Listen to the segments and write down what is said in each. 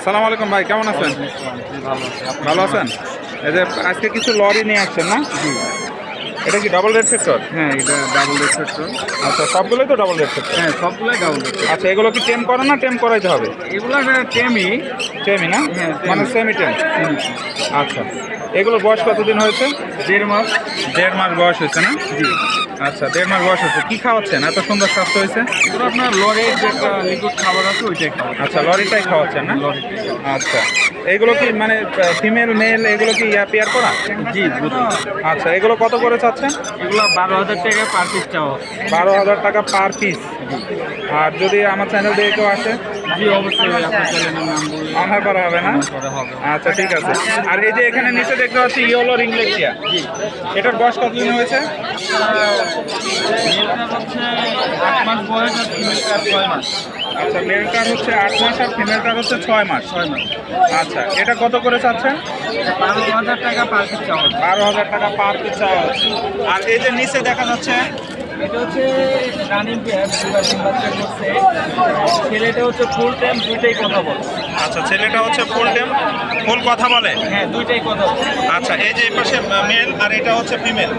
আসসালামু আলাইকুম ভাই, কেমন আছেন? ভালো আছেন? এই যে আজকে কিছু লরি নিয়ে আসছেন না? এটা কি ডাবল রেড ফ্যাক্টর? হ্যাঁ, এটা ডাবল রেড ফ্যাক্টর। আচ্ছা, সবগুলোই তো ডাবল রেড ফ্যাক্টর? হ্যাঁ, সবগুলাই ডাবল রেড। আচ্ছা, এগুলো কি টেম করে না টেম করাইতে হবে? এগুলো টেমই না? হ্যাঁ, মানে সেমি টেম। আচ্ছা, এগুলোর বয়স কতদিন হয়েছে? 1.5 মাস। 1.5 মাস বয়স হয়েছে না? জি। আচ্ছা, 1.5 মাস বয়স হয়েছে। কি খাওয়াচ্ছেন? এত সুন্দর স্বাস্থ্য হয়েছে? এগুলো আপনার লরির যে একটা লিকুইড খাবার আছে ওইটাই খাওয়া। আচ্ছা, লরিটাই খাওয়াচ্ছেন না? আচ্ছা, এগুলো কি মানে ফিমেল মেল এগুলো কি পেয়ার করা? জি, আচ্ছা, এগুলো কত করে চাচ্ছেন? এগুলো 12,000 টাকা পার পিস চাওয়া। 12,000 টাকা পার পিস। আর যদি আমার চ্যানেল দিয়ে কেউ আসে? জি, অবশ্যই আপনার চ্যানেলের নাম বললে অনার করা হবে না? করা হবে। আচ্ছা, ঠিক আছে। আর এই যে এখানে নিচে দেখতে পাচ্ছি ইয়েলো রিংলেটিয়া, জি, এটার বয়স কতদিন হয়েছে? মেলটা হচ্ছে 8 মাস বয়স আর ফিমেলটা 6 মাস। আচ্ছা, মেলটার হচ্ছে 8 মাস আর ফিমেলটার হচ্ছে 6 মাস। 6 মাস। আচ্ছা, এটা কত করে চাচ্ছেন? 12,000 টাকা পার পিস চাওয়া। 12,000 টাকা পার পিস চাওয়া হচ্ছে। আর এই যে নিচে দেখা যাচ্ছে এটা হচ্ছে রানিং পেয়ার, দুবার তিন বাচ্চা করছে। ছেলেটা হচ্ছে ফুল টাইম, দুইটাই কথা বলে। আচ্ছা, ছেলেটা হচ্ছে ফুল টাইম, ফুল কথা বলে? হ্যাঁ, দুইটাই কথা বলে। আচ্ছা, এই যে এই পাশে মেল আর এটা হচ্ছে ফিমেল।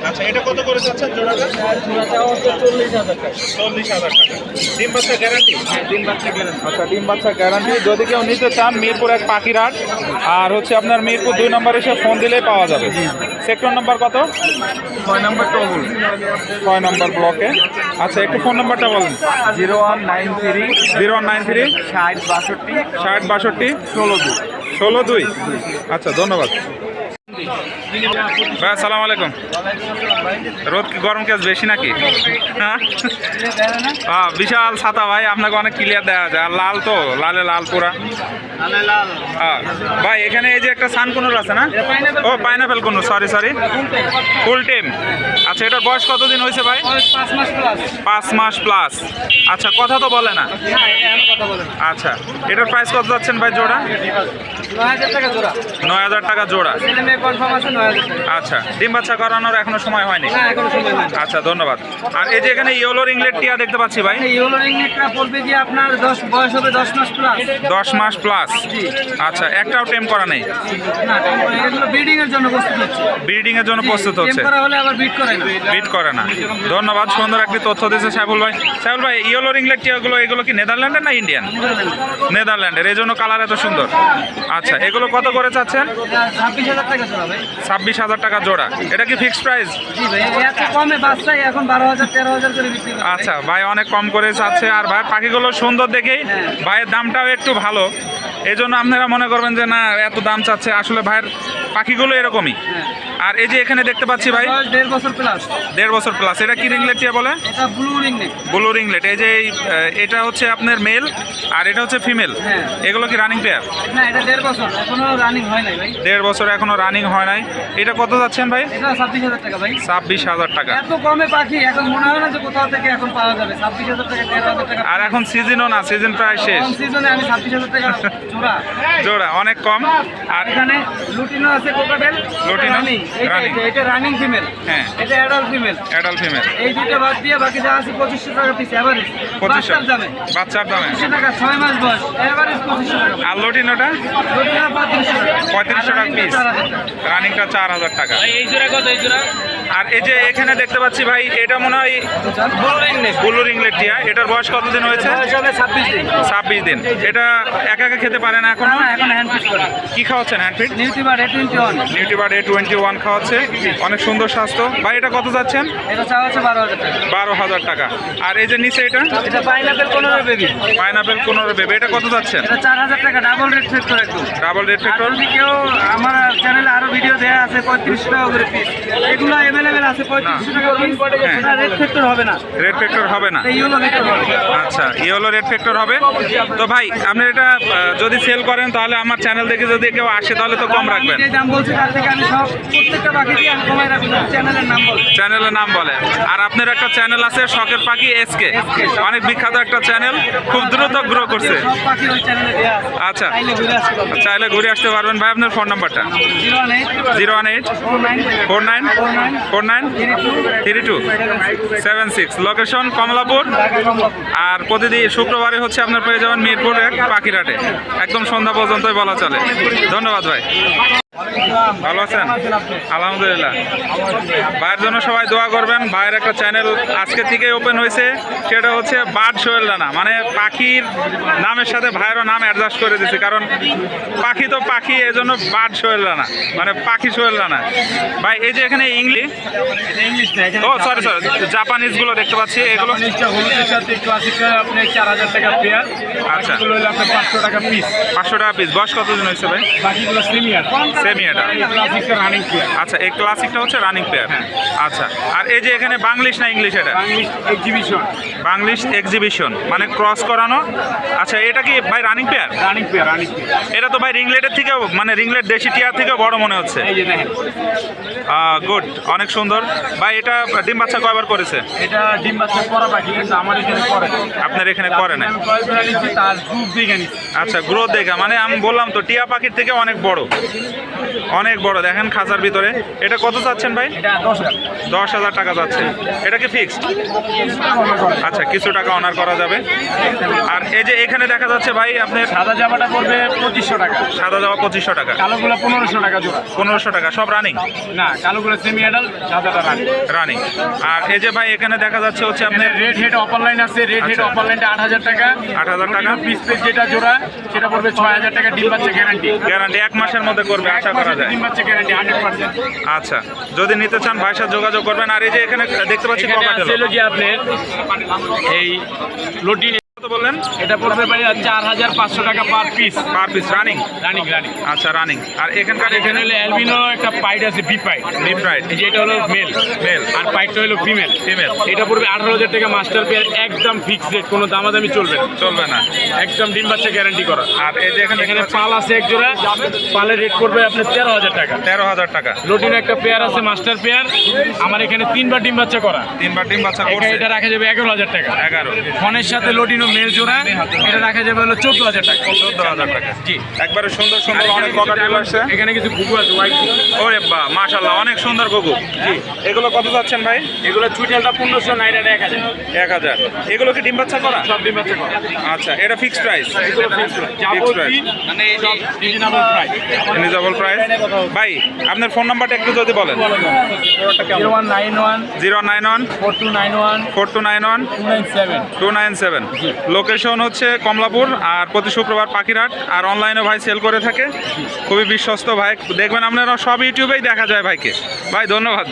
আচ্ছা, এটা কত করে চাচ্ছেন জোড়াটা? জোড়াটা হচ্ছে 40,000 টাকা। 40,000 টাকা। ডিম বাচ্চা গ্যারান্টি? হ্যাঁ, 3 বাচ্চা গ্যারান্টি। আচ্ছা, ডিম বাচ্চা গ্যারান্টি। যদি কেউ নিতে চান মিরপুর এক পাখিরহাট, আর হচ্ছে আপনার মিরপুর 2 নম্বর এসে ফোন দিলেই পাওয়া যাবে। সেক্টর নাম্বার কত? 6 নম্বর টবল, 6 নম্বর ব্লকে। আচ্ছা, একটু ফোন নাম্বারটা বলেন। 0193 0193 60 62 60 62 16 16 2। আচ্ছা, ধন্যবাদ ভাই। আসসালামু আলাইকুম। রোদ কি গরম কি আজ বেশি নাকি? হ্যাঁ, বিশাল ছাতা ভাই, আপনাকে অনেক ক্লিয়ার দেওয়া যায়। আর লাল তো, লালে লাল পুরা। হ্যাঁ ভাই, এখানে এই যে একটা সানকুনুর আছে না? ও, পাইনাপেল কুনুর, সরি ফুল টেম। আচ্ছা, এটার বয়স কতদিন হয়েছে ভাই? 5 মাস প্লাস। 5 মাস প্লাস। আচ্ছা, কথা তো বলে না? কথা বলে। আচ্ছা, এটার প্রাইস কত যাচ্ছেন ভাই জোড়া? 9,000 টাকা জোড়া। 9,000 টাকা জোড়া। ছেলে মেয়ে কনফার্ম আছে 9,000 টাকা। আচ্ছা, ডিম বাচ্চা করানোর এখনো সময় হয়নি? না, এখনো সময় হয়নি। আচ্ছা, ধন্যবাদ। আর এই যে এখানে ইয়েলো রিংলেট টিয়া দেখতে পাচ্ছি ভাই, এই ইয়েলো রিংনেটটা পড়বে যে আপনার 10 বয়স হবে 10 মাস প্লাস। 10 মাস প্লাস। জি। আচ্ছা, একটাও টেম করা নেই? না, এগুলো ব্রিডিং এর জন্য প্রস্তুত হচ্ছে। ব্রিডিং এর জন্য প্রস্তুত হচ্ছে, টেম করা হলে আবার ব্রিড করে না। বিট করে না। ধন্যবাদ, সুন্দর একটি তথ্য দিয়েছে সাইফুল ভাই। সাইফুল ভাই, ইয়েলো রিংলেট টিয়াগুলো এগুলো কি নেদারল্যান্ডের না ইন্ডিয়ান? নেদারল্যান্ডের, এই জন্য কালার এত সুন্দর। আচ্ছা, এগুলো কত করে চাচ্ছেন? এটা 26,000 টাকা জোড়া ভাই। 26,000 টাকা জোড়া। এটা কি ফিক্সড প্রাইস? জি ভাই, এত কমে বাচ্চাই এখন 12,000 13,000 করে বিক্রি করে। আচ্ছা ভাই, অনেক কম করে চাচ্ছে। আর ভাই, পাখিগুলো সুন্দর দেখেই ভাইয়ের দামটাও একটু ভালো। এই জন্য আপনারা মনে করবেন যে না এত দাম চাচ্ছে, আসলে ভাইয়ের পাখিগুলো এরকমই। আর এই যে এখানে দেখতে পাচ্ছি ভাই, 1.5 বছর প্লাস। 1.5 বছর প্লাস। এটা কি রিংলেট টিয়া বলে? এটা ব্লু রিংনেট। Blue ringlet. এই যে এটা হচ্ছে আপনার মেল আর এটা হচ্ছে ফিমেল। হ্যাঁ। এগুলো কি রানিং পেয়ার? না, এটা 1.5 বছর এখনো রানিং হয় নাই ভাই। 1.5 বছর এখনো রানিং হয় নাই। এটা কত যাচ্ছেন ভাই? এটা 26,000 টাকা ভাই। 26,000 টাকা। এত কমে পাখি এখন মনে হয় না যে কোথাও থেকে এখন পাওয়া যাবে। 26,000 টাকা 13,000 টাকা। আর এখন সিজনও না, সিজন প্রায় শেষ। কম সিজনে আমি 26,000 টাকা জোড়া। জোড়া অনেক কম। আর এখানে লুটিনো আছে, কোকাটেল। লুটিনো? রানিং। রানিং। এটা রানিং ফিমেল। হ্যাঁ। এটা অ্যাডাল্ট ফিমেল। Adult female. এই দুটো বাদ দিয়ে বাকি যা আছে 2500 টাকা পিস এভারেজ। 2500 বাচ্চার দামে। বাচ্চার দামে। 2500 টাকা 6 মাস বয়স এভারেজ 2500 টাকা। আর লটিনোটা? লুটিনো 3500 টাকা। 3500 টাকা পিস। রানিংটা 4,000 টাকা। এই জোড়া কত? এই জোড়া আর এই যে এখানে দেখতে পাচ্ছি ভাই, এটা মনে হয় ব্লু রিংলেট টিয়া। এটার বয়স কতদিন হয়েছে? 26 দিন। 26 দিন। এটা একা একা খেতে পারে না এখনো? না, এখন হ্যান্ড ফিট করে। কি খাওয়াচ্ছেন হ্যান্ড ফিড? নিউট্রিবার A21। নিউট্রিবার A21 খাওয়াচ্ছে। অনেক সুন্দর স্বাস্থ্য ভাই। এটা কত যাচ্ছেন? এটা চাওয়া হচ্ছে 12,000 টাকা। 12,000 টাকা। আর এই যে নিচে এটা এটা পাইনাপেল 15 বেবি। পাইনাপেল 15 বেবি, এটা কত যাচ্ছেন? এটা 4,000 টাকা ডাবল রেড ফ্যাক্টর একদম। ডাবল রেড আর ফ্যাক্টর। যদি কেউ আমার চ্যানেলে আরো ভিডিও দেয়া আছে 3500 টাকা করে পিস। এগুলো अवेलेबल আছে 3500 টাকা পিস। এটা রেড ফ্যাক্টর হবে না। রেড ফ্যাক্টর হবে না? এই ইয়েলো ফ্যাক্টর হবে। আচ্ছা, ইয়েলো রেড ফ্যাক্টর হবে। তো ভাই, আপনি এটা যদি সেল করেন তাহলে আমার চ্যানেল দেখে যদি কেউ আসে তাহলে তো কম রাখবেন। যে নাম বলছি তার থেকে আমি সব প্রত্যেকটা পাখি দিয়ে আমি কমাই রাখবো, চ্যানেলের নাম বল। চ্যানেলের নাম বলে। আর আপনার একটা চ্যানেল আছে শখের পাখি এসকে, অনেক বিখ্যাত একটা চ্যানেল, খুব দ্রুত গ্রো করছে। সব পাখি ওই চ্যানেলে দেওয়া আছে। আচ্ছা, চাইলে ঘুরে আসতে পারবেন। চাইলে ঘুরে আসতে পারবেন। ভাই আপনার ফোন নাম্বারটা? 01849493276। লোকেশন কমলাপুর। আর প্রতিদিন শুক্রবারে হচ্ছে আপনার পেয়ে যাবেন মিরপুর এক পাখিরহাটে, একদম সন্ধ্যা পর্যন্তই বলা চলে। ধন্যবাদ ভাই, ভালো আছেন? আলহামদুলিল্লাহ। ভাইয়ের জন্য সবাই দোয়া করবেন। ভাইয়ের একটা চ্যানেল আজকে থেকে ওপেন হয়েছে, সেটা হচ্ছে বার্ড সোহেল রানা, মানে পাখির নামের সাথে ভাইয়েরও নাম অ্যাডজাস্ট করে দিয়েছে, কারণ পাখি তো পাখি, এই জন্য বার্ড সোহেল রানা, মানে পাখি সোহেল রানা। ভাই এই যে এখানে ইংলিশ, ও সরি জাপানিজগুলো দেখতে পাচ্ছি, এগুলো হলুদের সাথে ক্লাসিক্যাল আপনি 4000 টাকা পেয়ার। আচ্ছা, এগুলো হলো আপনার 500 টাকা পিস। 500 টাকা পিস। বয়স কতদিন হয়েছে ভাই? বাকিগুলো সেমিয়ার। ক্লাসিকটা রানিং পেয়ার। আচ্ছা, এই ক্লাসিকটা হচ্ছে রানিং পেয়ার। আচ্ছা, আর এই যে এখানে বাংলিশ না ইংলিশ? এটা বাংলিশ এক্সিবিশন। বাংলিশ এক্সিবিশন মানে ক্রস করানো। আচ্ছা, এটা কি ভাই running pair? Running pair, running pair. এটা তো ভাই রিংলেটের থেকেও, মানে রিংলেট দেশি টিয়ার থেকেও বড় মনে হচ্ছে। এই যে দেখেন, গুড, অনেক সুন্দর। ভাই এটা ডিম বাচ্চা কয়বার করেছে? এটা ডিম বাচ্চা করা বাকি, কিন্তু আমার এখানে করে। আপনার এখানে করে না? আমি কয়েকবার নিচ্ছি, তার গ্রুপ দেখে নিচ্ছি। আচ্ছা, গ্রোথ দেখা, মানে আমি বললাম তো টিয়া পাখির থেকে অনেক বড়, অনেক বড়। দেখেন খাঁচার ভিতরে। এটা কত চাচ্ছেন ভাই? এটা 10,000। 10,000 টাকা যাচ্ছে। এটা কি ফিক্সড? আচ্ছা, কিছু টাকা অনার করা যাবে। আর এই যে এখানে দেখা যাচ্ছে ভাই আপনার সাদা জামাটা পড়বে 2500 টাকা। সাদা জামা 2500 টাকা, কালোগুলো 1500 টাকা জোড়া। 1500 টাকা, সব রানিং? না, কালোগুলো সেমি অ্যাডাল্ট, সাদাটা রানিং। রানিং। আর এই যে ভাই এখানে দেখা যাচ্ছে হচ্ছে আপনার রেড হেড অপার লাইন আছে। রেড হেড অপার লাইনটা 8000 টাকা। 8000 টাকা। পিস পিস যেটা জোড়া সেটা পড়বে 6000 টাকা। ডিম বাচ্চা গ্যারান্টি। গ্যারান্টি 1 মাসের মধ্যে করবে আশা করা যায়। ডিম বাচ্চা গ্যারান্টি 100%। আচ্ছা, যদি নিতে চান ভাইয়ের সাথে যোগাযোগ করবেন। আর এই যে এখানে দেখতে পাচ্ছি ককাটেল, যে আপনার এই লোটিন কত বললেন? এটা পড়বে ভাই 4500 টাকা per piece. Per piece running? Running running. আচ্ছা, রানিং। আর এখানকার এখানে হলো অ্যালবিনো একটা পাইট আছে, বি পাইট। ডিপ রাইট, এই যে এটা হলো মেল। মেল। আর পাইটটা হলো ফিমেল। ফিমেল। এটা পড়বে 18000 টাকা মাস্টার পেয়ার, একদম ফিক্সড রেট, কোনো দামাদামি চলবে না। চলবে না, একদম ডিম বাচ্চা গ্যারান্টি করা। আর এই যে এখানে এখানে পাল আছে এক জোড়া, পালের রেট পড়বে আপনার 13000 টাকা। 13000 টাকা। লোটিনো একটা পেয়ার আছে, মাস্টার পেয়ার। আমার এখানে 3বার ডিম বাচ্চা করা। 3বার ডিম বাচ্চা করছে। এটা রাখা যাবে 11000 টাকা। 11। ফোনের সাথে লোটিনো মেল জোড়া, এটা রাখা যাবে হলো 14000 টাকা। 14000 টাকা। জি, একবারে সুন্দর সুন্দর অনেক ককাটেল আছে। এখানে কিছু ঘুঘু আছে, হোয়াইট। ওরে বাহ, মাশাআল্লাহ, অনেক সুন্দর গুগু। জি, এগুলো কত যাচ্ছেন ভাই? এগুলো চুইটালটা 1500, নাইরাটা 1000। 1000। এগুলো কি ডিম বাচ্চা করা? সব ডিম বাচ্চা করা। আচ্ছা, এটা ফিক্সড প্রাইস? এগুলো ফিক্সড প্রাইস। যাবতীয় মানে সব রিজনেবল প্রাইস। Reasonable price. ভাই আপনার ফোন নাম্বারটা একটু যদি বলেন। 0191 091 4291 4291 297। 297। লোকেশন হচ্ছে কমলাপুর, আর প্রতি শুক্রবার পাখিরহাট। আর অনলাইনে ভাই সেল করে থাকে, খুবই বিশ্বস্ত ভাই। দেখবেন আপনারা সব ইউটিউবেই দেখা যায় ভাইকে। ভাই ধন্যবাদ।